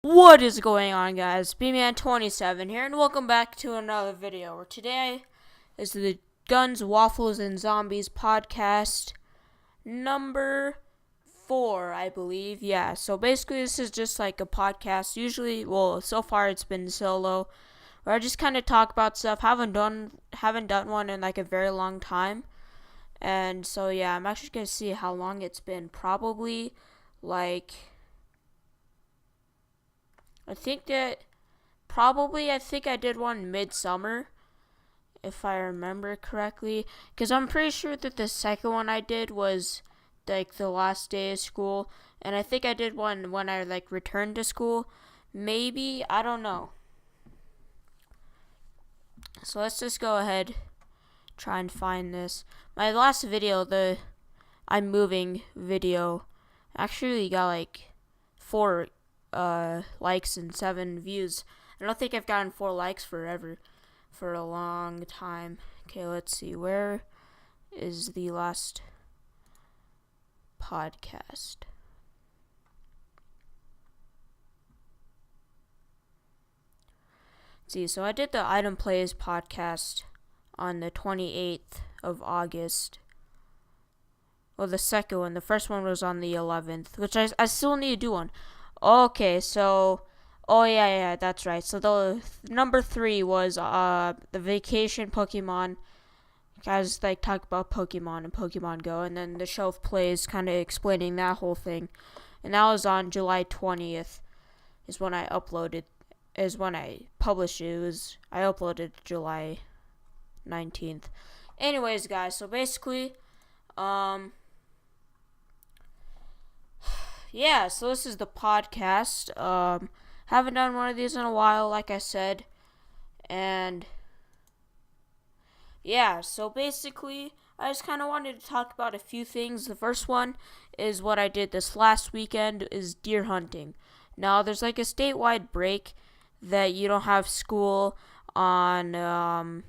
What is going on, guys? B-Man27 here, and welcome back to another video, where today is the Guns, Waffles, and Zombies podcast number 4, I believe. Yeah, so basically this is just like a podcast. Usually, well, so far it's been solo, where I just kind of talk about stuff. Haven't done one in like a very long time. And so yeah, I'm actually going to see how long it's been. Probably like I think I did one midsummer, if I remember correctly, because I'm pretty sure that the second one I did was like the last day of school, and I think I did one when I like returned to school. Maybe, I don't know. So let's just go ahead, try and find this. My last video, the I'm moving video, actually got like 4 likes and 7 views. I don't think I've gotten 4 likes for a long time. Okay, let's see. Where is the last podcast? Let's see, so I did the Item Plays podcast on the 28th of August. Well, the second one. The first one was on the 11th, which I still need to do one. Okay, so, yeah, that's right. So the number 3 was the Vacation Pokemon. Guys like talk about Pokemon and Pokemon Go, and then the Shelf Plays, kind of explaining that whole thing. And that was on July 20th. Is when I uploaded. Is when I published it. I uploaded July 19th. Anyways, guys, so basically, yeah, so this is the podcast. Haven't done one of these in a while, like I said. And yeah, so basically, I just kind of wanted to talk about a few things. The first one is what I did this last weekend is deer hunting. Now, there's like a statewide break that you don't have school on,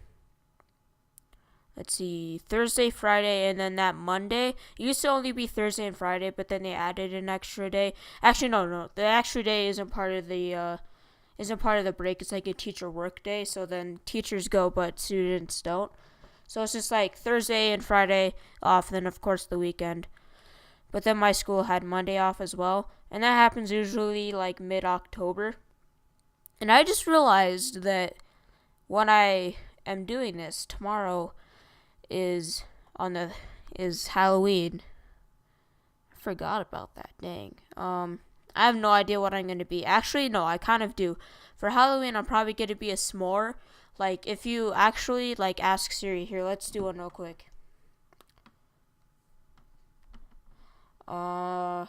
let's see, Thursday, Friday, and then that Monday. It used to only be Thursday and Friday, but then they added an extra day. Actually, no. The extra day isn't part of the break. It's like a teacher work day, so then teachers go, but students don't. So it's just like Thursday and Friday off, then of course the weekend. But then my school had Monday off as well, and that happens usually like mid-October. And I just realized that when I am doing this tomorrow is Halloween. I forgot about that. Dang. I have no idea what I'm gonna be. Actually, no, I kind of do. For Halloween, I'm probably gonna be a s'more. Like, if you actually like ask Siri, here, let's do one real quick. What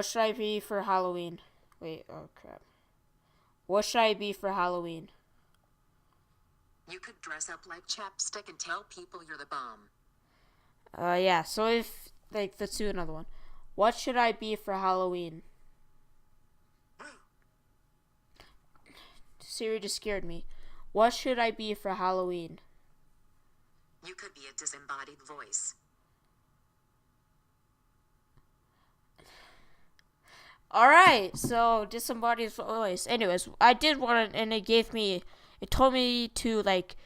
should I be for Halloween? Wait, oh crap. What should I be for Halloween? You could dress up like Chapstick and tell people you're the bomb. Yeah, so if, like, let's do another one. What should I be for Halloween? Siri just scared me. What should I be for Halloween? You could be a disembodied voice. Alright, so disembodied voice. Anyways, I did one, and it told me to, like,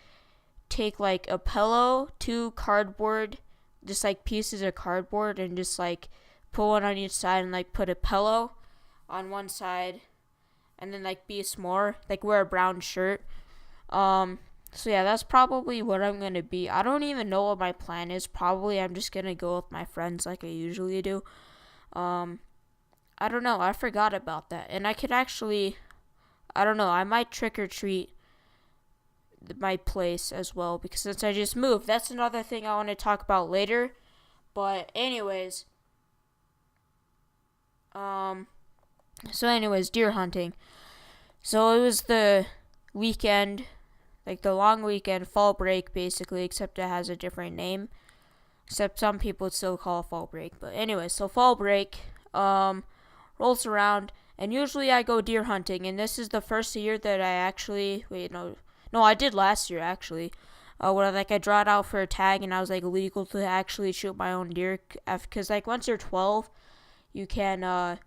take, like, a pillow, 2 cardboard, just, like, pieces of cardboard, and just, like, put one on each side, and, like, put a pillow on one side, and then, like, be a s'more, like, wear a brown shirt. So, yeah, that's probably what I'm gonna be. I don't even know what my plan is. Probably I'm just gonna go with my friends like I usually do. I don't know. I forgot about that. And I could actually, I don't know, I might trick or treat my place as well, because since I just moved, that's another thing I want to talk about later. But anyways, deer hunting. So it was the weekend, like the long weekend, fall break basically, except it has a different name. Except some people still call it fall break. But anyways, so fall break, rolls around, and usually I go deer hunting, and this is the first year that I actually, I did last year actually, where like I draw it out for a tag, and I was like legal to actually shoot my own deer, because like once you're 12, you can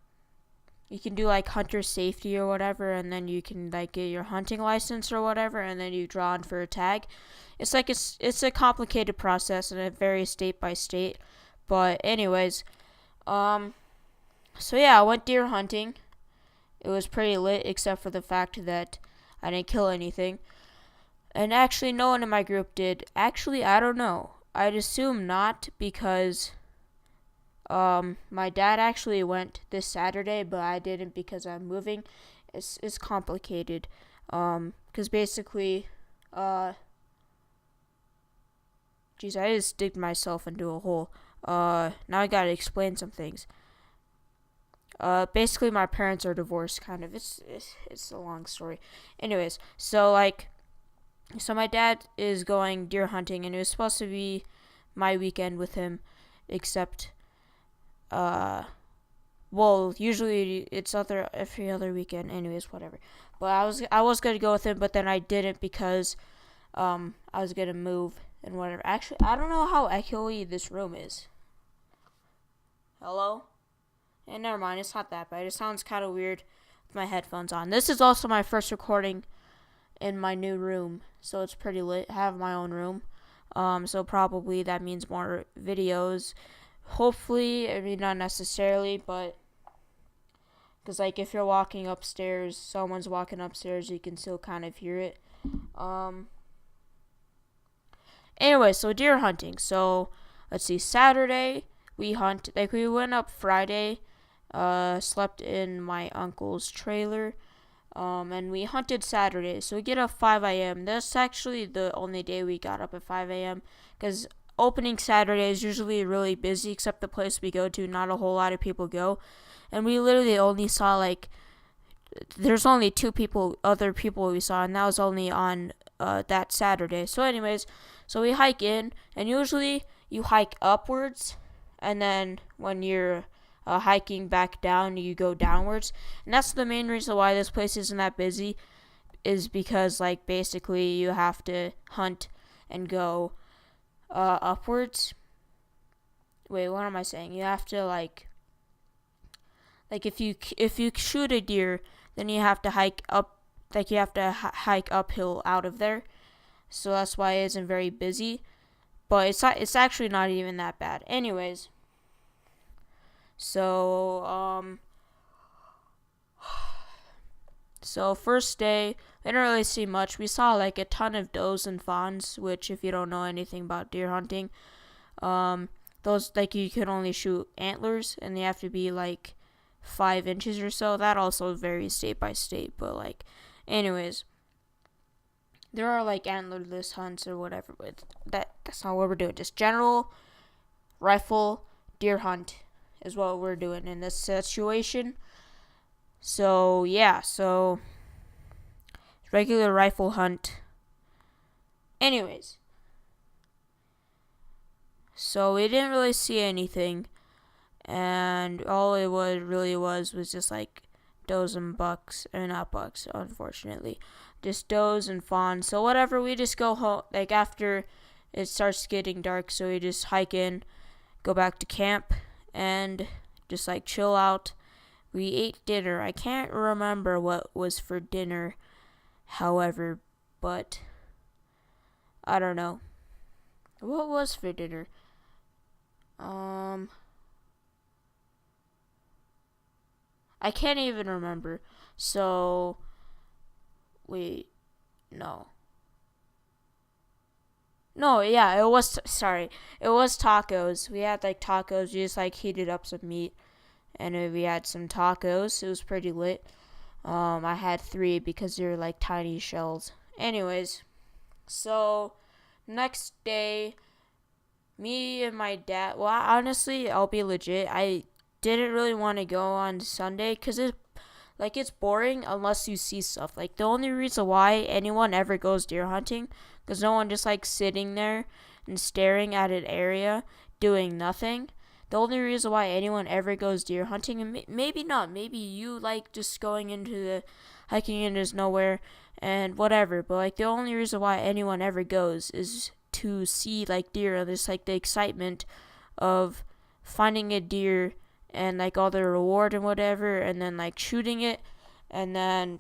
you can do like hunter safety or whatever, and then you can like get your hunting license or whatever, and then you draw on for a tag. It's like it's a complicated process, and it varies state by state. But anyways, so yeah, I went deer hunting. It was pretty lit, except for the fact that I didn't kill anything. And actually, no one in my group did. Actually, I don't know. I'd assume not, because my dad actually went this Saturday, but I didn't because I'm moving. It's complicated. Because basically, geez, I just digged myself into a hole. Now I gotta explain some things. Basically, my parents are divorced, kind of. It's a long story. Anyways, so my dad is going deer hunting, and it was supposed to be my weekend with him, except, well, usually it's every other weekend. Anyways, whatever. But I was gonna go with him, but then I didn't because, I was gonna move and whatever. Actually, I don't know how echoey this room is. Hello? And never mind, it's not that bad. It sounds kind of weird with my headphones on. This is also my first recording in my new room, so it's pretty lit. I have my own room, so probably that means more videos. Hopefully, I mean, not necessarily, but because like if you're walking upstairs, someone's walking upstairs, you can still kind of hear it. Anyway, so deer hunting. So let's see, Saturday we went up Friday. Slept in my uncle's trailer, and we hunted Saturday. So we get up 5 a.m. That's actually the only day we got up at 5 a.m. because opening Saturday is usually really busy, except the place we go to, not a whole lot of people go. And we literally only saw there's only other people we saw, and that was only on that Saturday. So anyways, so we hike in, and usually you hike upwards, and then when you're hiking back down, you go downwards. And that's the main reason why this place isn't that busy, is because basically you have to hunt and go upwards. Wait, what am I saying? You have to if you shoot a deer, then you have to hike up, you have to hike uphill out of there. So that's why it isn't very busy, but it's actually not even that bad. Anyways, so first day, I didn't really see much. We saw a ton of does and fawns, which if you don't know anything about deer hunting, those you can only shoot antlers, and they have to be 5 inches or so. That also varies state by state, but anyways, there are antlerless hunts or whatever, but that's not what we're doing. Just general rifle deer hunt is what we're doing in this situation. So yeah, regular rifle hunt. Anyways, so we didn't really see anything, and all it was just does and bucks, or not bucks, unfortunately, just does and fawns. So whatever, we just go home after it starts getting dark. So we just hike in, go back to camp, and just chill out. We ate dinner. I can't remember what was for dinner, however, but I don't know what was for dinner. I can't even remember. So wait, no, yeah, it was it was tacos. We had tacos. We just heated up some meat, and we had some tacos. It was pretty lit. I had 3 because they're tiny shells. Anyways, so next day, me and my dad, well, honestly, I'll be legit, I didn't really want to go on Sunday because it's boring unless you see stuff. The only reason why anyone ever goes deer hunting, because no one just sitting there and staring at an area doing nothing. The only reason why anyone ever goes deer hunting, and maybe not, maybe you just going into the hiking into nowhere and whatever, but the only reason why anyone ever goes is to see deer, and just the excitement of finding a deer and like all the reward and whatever, and then like shooting it, and then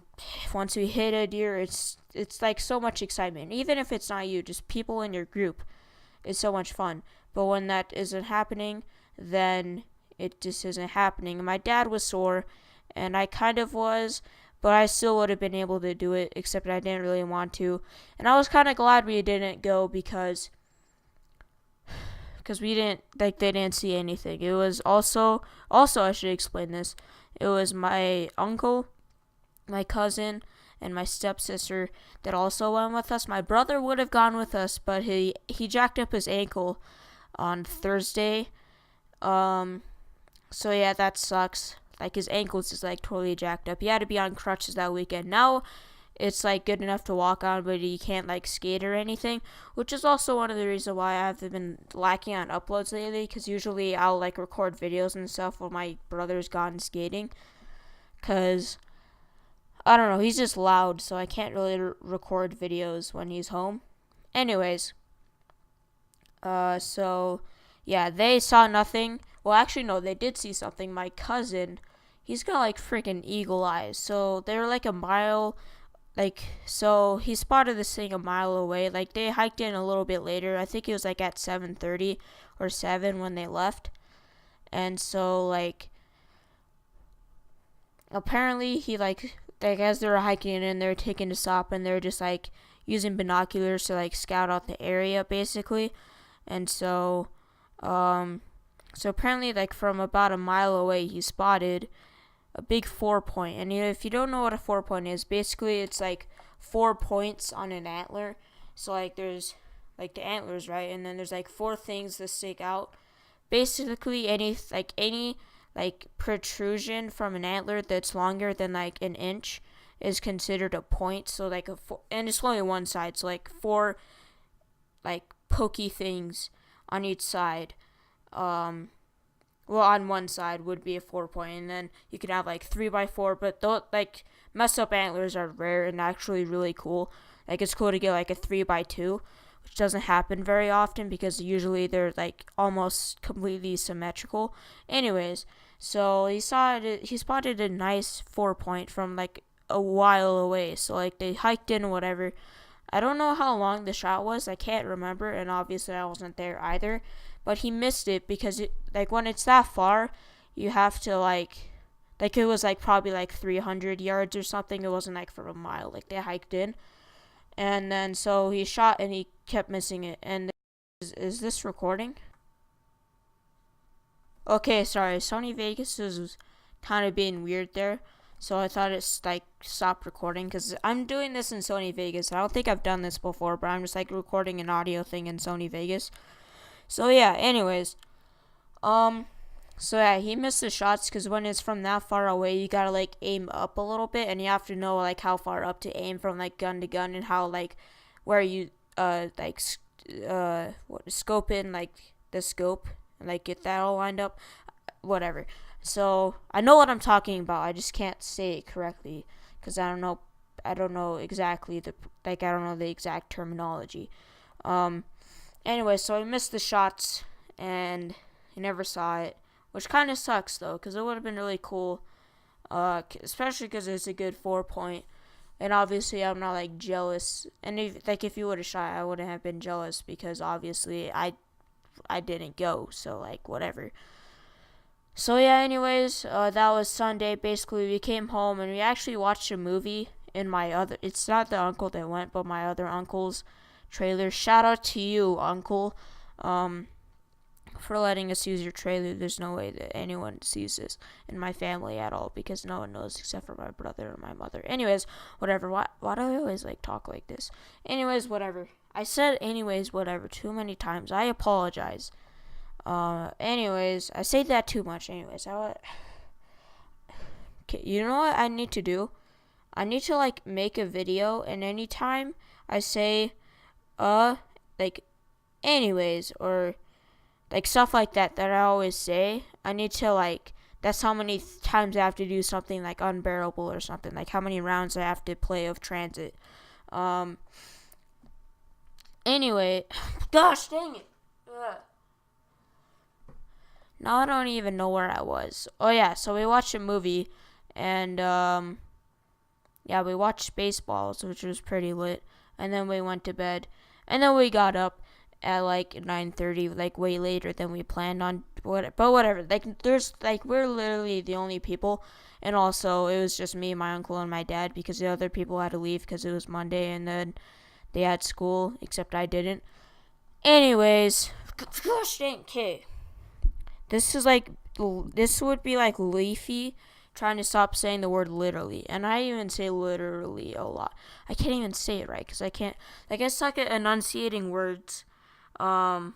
once we hit a deer, it's like so much excitement. Even if it's not you, just people in your group, it's so much fun. But when that isn't happening, then it just isn't happening. And my dad was sore, and I kind of was, but I still would have been able to do it, except I didn't really want to. And I was kind of glad we didn't go because we didn't, like, they didn't see anything. It was also I should explain this. It was my uncle, my cousin, and my stepsister that also went with us. My brother would have gone with us, but he jacked up his ankle on Thursday. So yeah, that sucks. Like, his ankle's just like totally jacked up. He had to be on crutches that weekend. Now it's like good enough to walk on, but he can't like skate or anything, which is also one of the reasons why I've been lacking on uploads lately, because usually I'll like record videos and stuff when my brother's gone skating, because I don't know, he's just loud, so I can't really record videos when he's home. Anyways, so yeah, they saw nothing. Well, actually, no, they did see something. My cousin, he's got like freaking eagle eyes, so they're like a mile. Like, so he spotted this thing a mile away. Like, they hiked in a little bit later. I think it was like at 7:30 or 7 when they left. And so, like, apparently he like as they were hiking in, they were taking a stop, and they were just like using binoculars to like scout out the area basically. And so apparently, like, from about a mile away, he spotted a big 4-point. And if you don't know what a 4-point is, basically it's like 4 points on an antler. So like there's like the antlers, right? And then there's like 4 things that stick out. Basically any protrusion from an antler that's longer than like an inch is considered a point. So like and it's only one side, so like 4 like pokey things on each side. Well, on one side would be a 4-point, and then you can have like 3x4, but those like messed up antlers are rare and actually really cool. Like, it's cool to get like a 3x2, which doesn't happen very often because usually they're like almost completely symmetrical. Anyways, so he spotted a nice 4-point from like a while away. So like they hiked in or whatever. I don't know how long the shot was. I can't remember, and obviously I wasn't there either. But he missed it because when it's that far, you have to like it was like probably like 300 yards or something. It wasn't like for a mile. Like, they hiked in, and then so he shot and he kept missing it. And is this recording? Okay, sorry. Sony Vegas was kind of being weird there, so I thought it's like stopped recording because I'm doing this in Sony Vegas. I don't think I've done this before, but I'm just like recording an audio thing in Sony Vegas. So yeah, anyways, so yeah, he missed the shots because when it's from that far away, you gotta like aim up a little bit, and you have to know like how far up to aim from like gun to gun, and how like where you scope in like the scope and like get that all lined up, whatever. So I know what I'm talking about. I just can't say it correctly because I don't know exactly I don't know the exact terminology. Anyway, so he missed the shots, and he never saw it, which kind of sucks, though, because it would have been really cool, especially because it's a good 4-point, and obviously I'm not, like, jealous, and if you would have shot, I wouldn't have been jealous, because obviously I didn't go, so, like, whatever. So, yeah, anyways, that was Sunday. Basically, we came home, and we actually watched a movie in it's not the uncle that went, but my other uncle's trailer. Shout out to you, uncle, for letting us use your trailer. There's no way that anyone sees this in my family at all, because no one knows except for my brother and my mother. Anyways, whatever. Why do I always like talk like this? Anyways, whatever. I said anyways, whatever too many times. I apologize. Anyways, I say that too much. Anyways, you know what I need to do? I need to like make a video, and anytime I say like anyways or like stuff like that I always say, I need to like, that's how many times I have to do something like unbearable or something, like how many rounds I have to play of transit. Anyway, gosh dang it. Now I don't even know where I was. Oh yeah, so we watched a movie, and yeah, we watched Spaceballs, which was pretty lit, and then we went to bed, and then we got up at like 9:30, like way later than we planned on. But whatever. Like we're literally the only people, and also it was just me, my uncle, and my dad because the other people had to leave because it was Monday, and then they had school, except I didn't. Anyways, gosh dang, okay. This would be like Leafy trying to stop saying the word literally, and I even say literally a lot. I can't even say it right because I can't. Like I suck at enunciating words. I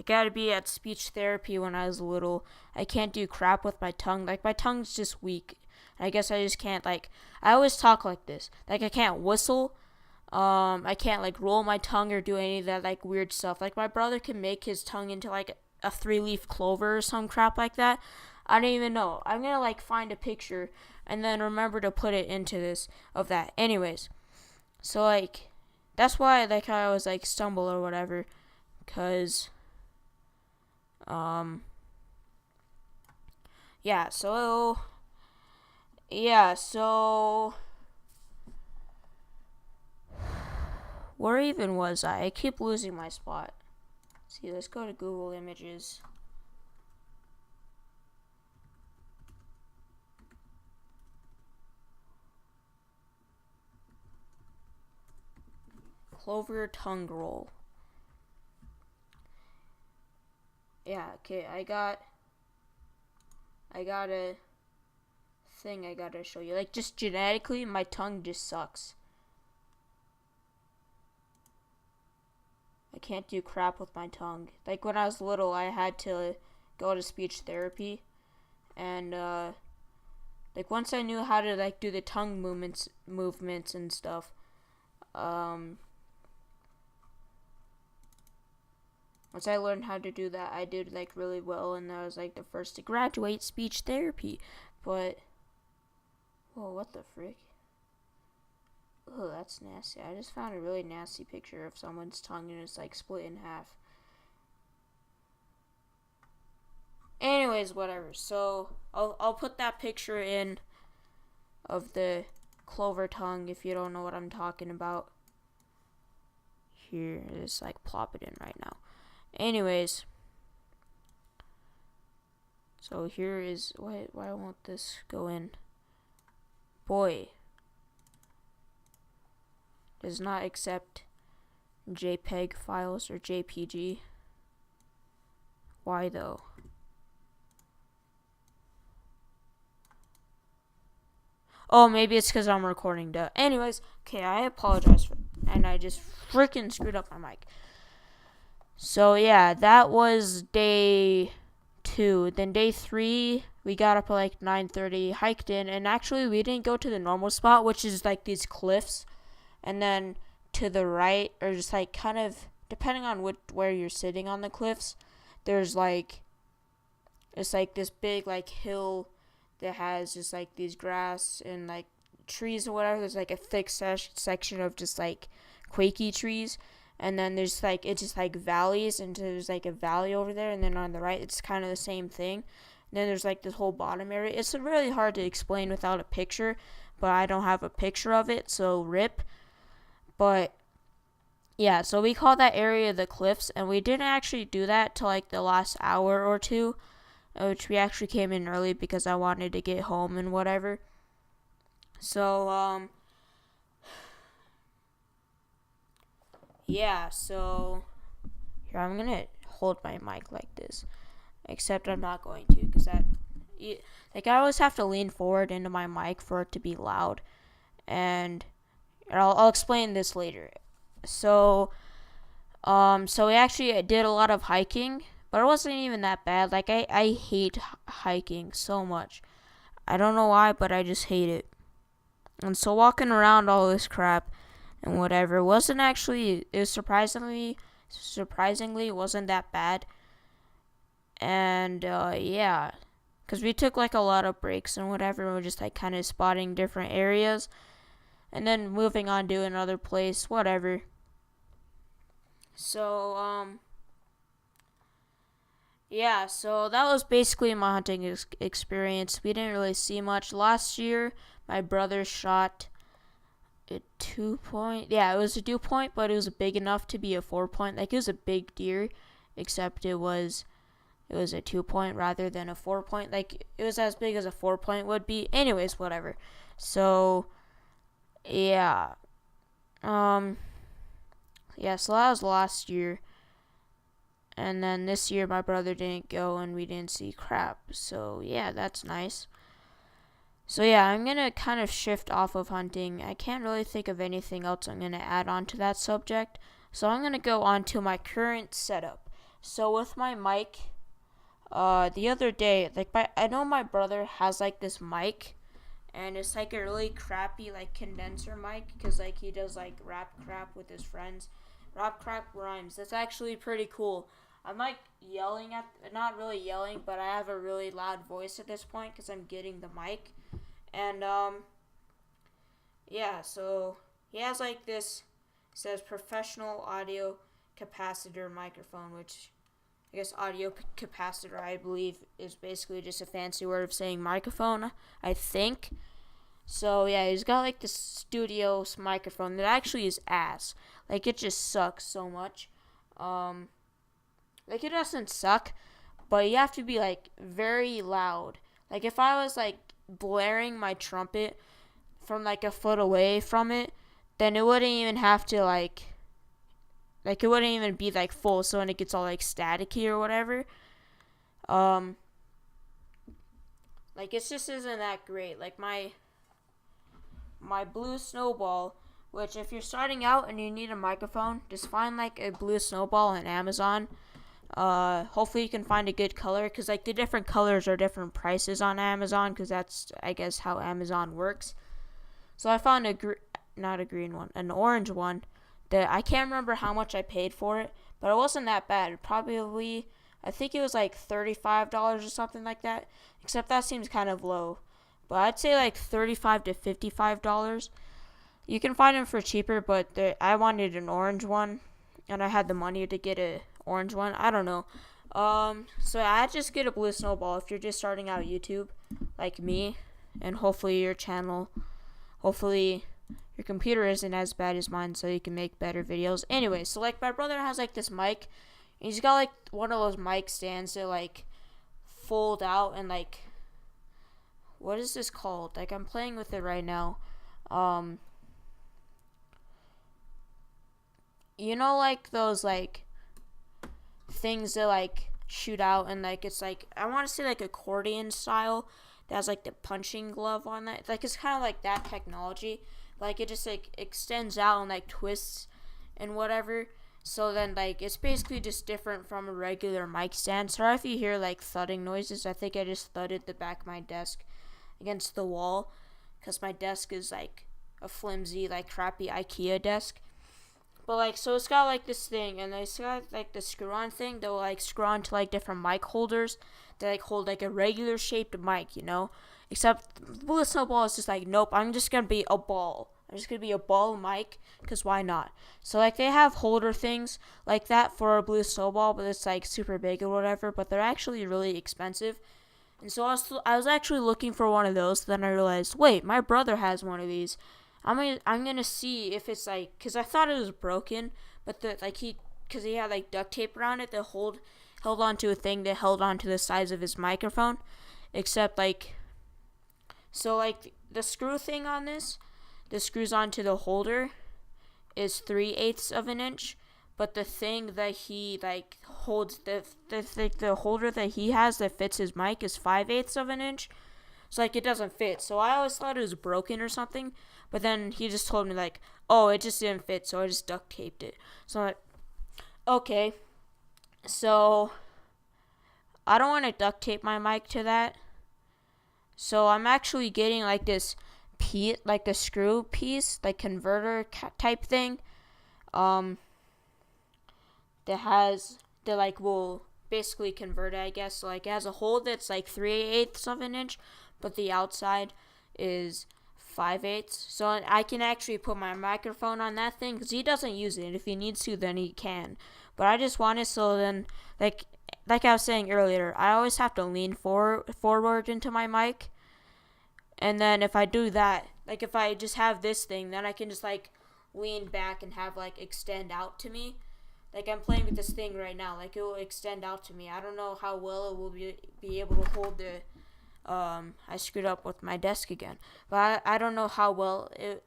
gotta be at speech therapy when I was little. I can't do crap with my tongue. Like my tongue's just weak. I guess I just can't like. I always talk like this. Like I can't whistle. I can't like roll my tongue or do any of that like weird stuff. Like my brother can make his tongue into like a 3-leaf clover or some crap like that. I don't even know. I'm gonna like find a picture and then remember to put it into this of that. Anyways, so like that's why like I always like stumble or whatever, cause yeah. So where even was I? I keep losing my spot. See, let's go to Google Images. Clover tongue roll. Yeah, okay, I got a thing I gotta show you. Like, just genetically, my tongue just sucks. I can't do crap with my tongue. Like, when I was little, I had to go to speech therapy. And, like, once I knew how to, like, do the tongue movements and stuff, once I learned how to do that, I did, like, really well, and I was, like, the first to graduate speech therapy. But, whoa, what the frick? Oh, that's nasty. I just found a really nasty picture of someone's tongue, and it's, like, split in half. Anyways, whatever. So, I'll put that picture in of the clover tongue if you don't know what I'm talking about. Here, just, like, plop it in right now. Anyways, so here is why won't this go in? Boy, does not accept JPEG files or JPG. Why though? Oh, maybe it's because I'm recording. Duh. Anyways, okay, I apologize and I just freaking screwed up my mic. So yeah, that was day 2. Then day 3, we got up at like 9:30, hiked in, and actually we didn't go to the normal spot, which is like these cliffs, and then to the right, or just like kind of depending on where you're sitting on the cliffs, there's like it's like this big like hill that has just like these grass and like trees or whatever. There's like a thick section of just like quakey trees. And then there's like it's just like valleys, and there's like a valley over there, and then on the right it's kind of the same thing. And then there's like this whole bottom area. It's really hard to explain without a picture, but I don't have a picture of it, so rip. But yeah, so we call that area the cliffs, and we didn't actually do that till like the last hour or two, which we actually came in early because I wanted to get home and whatever. So yeah, so here I'm gonna hold my mic like this, except I'm not going to, because like I always have to lean forward into my mic for it to be loud, and I'll explain this later. So we actually did a lot of hiking, but it wasn't even that bad. Like I hate hiking so much. I don't know why, but I just hate it. And so walking around all this crap and whatever wasn't actually, it was surprisingly wasn't that bad. And yeah, because we took like a lot of breaks and whatever, and we're just like kind of spotting different areas and then moving on to another place, whatever. So Yeah, so that was basically my hunting experience. We didn't really see much. Last year, my brother shot a 2 point. Yeah, it was a 2 point, but it was big enough to be a 4 point. Like, it was a big deer, except it was a 2 point rather than a 4 point. Like, it was as big as a 4 point would be. Anyways, whatever. So yeah, um, yeah. So that was last year, and then this year my brother didn't go and we didn't see crap. So yeah, that's nice. So yeah, I'm gonna kind of shift off of hunting. I can't really think of anything else I'm gonna add on to that subject. So I'm gonna go on to my current setup. So with my mic, the other day, I know my brother has like this mic, and it's like a really crappy like condenser mic, because like he does like rap crap with his friends. Rap crap rhymes. That's actually pretty cool. I'm like yelling at, not really yelling, but I have a really loud voice at this point because I'm getting the mic. And yeah, so he has like this, says professional audio capacitor microphone, which I guess audio capacitor, I believe, is basically just a fancy word of saying microphone, I think. So yeah, he's got like this studio microphone that actually is ass. Like, it just sucks so much. Like, it doesn't suck, but you have to be like very loud. Like, if I was like blaring my trumpet from like a foot away from it, then it wouldn't even have to like it wouldn't even be like full. So when it gets all like staticky or whatever, um, like, it just isn't that great. Like my blue snowball, which if you're starting out and you need a microphone, just find like a blue snowball on Amazon. Hopefully you can find a good color, because like the different colors are different prices on Amazon, because that's, I guess, how Amazon works. So I found not a green one, an orange one that I can't remember how much I paid for it, but it wasn't that bad. Probably, I think it was like $35 or something like that. Except that seems kind of low, but I'd say like $35 to $55. You can find them for cheaper, but I wanted an orange one, and I had the money to get a orange one. I don't know. So I'd just get a blue snowball if you're just starting out YouTube, like me, and hopefully your computer isn't as bad as mine, so you can make better videos. Anyway, so like my brother has like this mic, and he's got like one of those mic stands that like fold out, and like, what is this called? Like, I'm playing with it right now. You know, like those like things that like shoot out, and like it's like, I want to say like accordion style, that has like the punching glove on that. Like, it's kind of like that technology. Like, it just like extends out and like twists and whatever. So then like it's basically just different from a regular mic stand. Sorry if you hear like thudding noises. I think I just thudded the back of my desk against the wall, because my desk is like a flimsy, like crappy IKEA desk. But like, so it's got like this thing, and it's got like the screw-on thing that will like screw on to like different mic holders that like hold like a regular shaped mic, you know. Except the Blue Snowball is just like, nope, I'm just gonna be a ball. I'm just gonna be a ball mic, because why not? So like, they have holder things like that for a Blue Snowball, but it's like super big or whatever. But they're actually really expensive. And so I was actually looking for one of those. Then I realized, wait, my brother has one of these. I'm gonna see if it's like, cause I thought it was broken, but cause he had like duct tape around it that held onto a thing that held onto the size of his microphone, except like, so like the screw thing on this, the screws onto the holder is 3/8 of an inch, but the thing that he like holds, the holder that he has that fits his mic is 5/8 of an inch. So like, it doesn't fit. So I always thought it was broken or something. But then he just told me like, oh, it just didn't fit, so I just duct taped it. So I'm like, okay. So I don't want to duct tape my mic to that. So I'm actually getting like this piece, like the screw piece, like converter type thing. That like will basically convert it, I guess. So like, it has a hole that's like 3/8 of an inch, but the outside is 5/8. So I can actually put my microphone on that thing, because he doesn't use it. If he needs to, then he can. But I just want it so then, like, like I was saying earlier, I always have to lean forward into my mic. And then if I do that, like if I just have this thing, then I can just like lean back and have like extend out to me. Like I'm playing with this thing right now, like it will extend out to me. I don't know how well it will be able to hold the I screwed up with my desk again. But I don't know how well it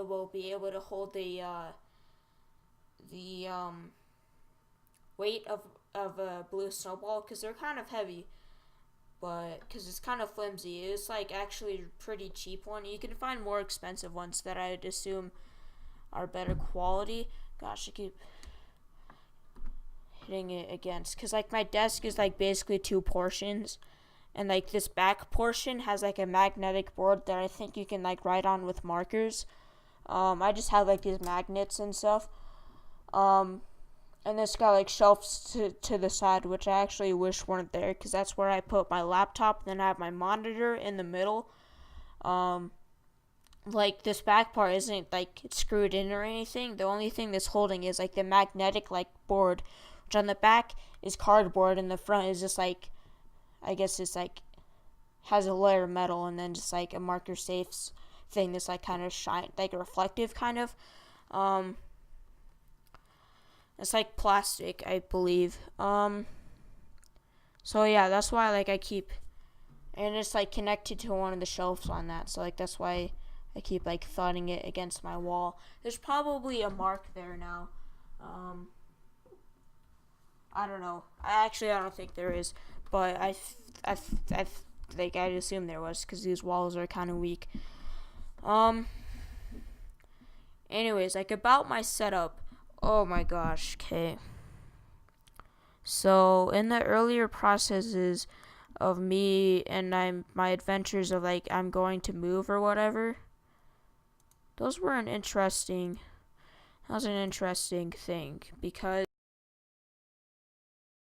will be able to hold the weight of a blue snowball, cuz they're kind of heavy. But because it's kind of flimsy, it's like actually a pretty cheap one. You can find more expensive ones that I'd assume are better quality. Gosh, I keep hitting it against, because like my desk is like basically two portions, and like this back portion has like a magnetic board that I think you can like write on with markers. I just have like these magnets and stuff. And it's got like shelves to the side, which I actually wish weren't there, because that's where I put my laptop. Then I have my monitor in the middle. Like this back part isn't like screwed in or anything. The only thing that's holding is like the magnetic like board, which on the back is cardboard, and the front is just like, I guess it's like has a layer of metal, and then just like a marker safe thing that's like kind of shine, like reflective kind of. It's like plastic, I believe. So yeah, that's why like I keep, and it's like connected to one of the shelves on that. So like that's why I keep like thudding it against my wall. There's probably a mark there now. I don't know. I don't think there is, but I like I'd assume there was, because these walls are kind of weak. Anyways, like about my setup. Oh my gosh. Okay. So in the earlier processes of me and my adventures of like I'm going to move or whatever, that was an interesting thing, because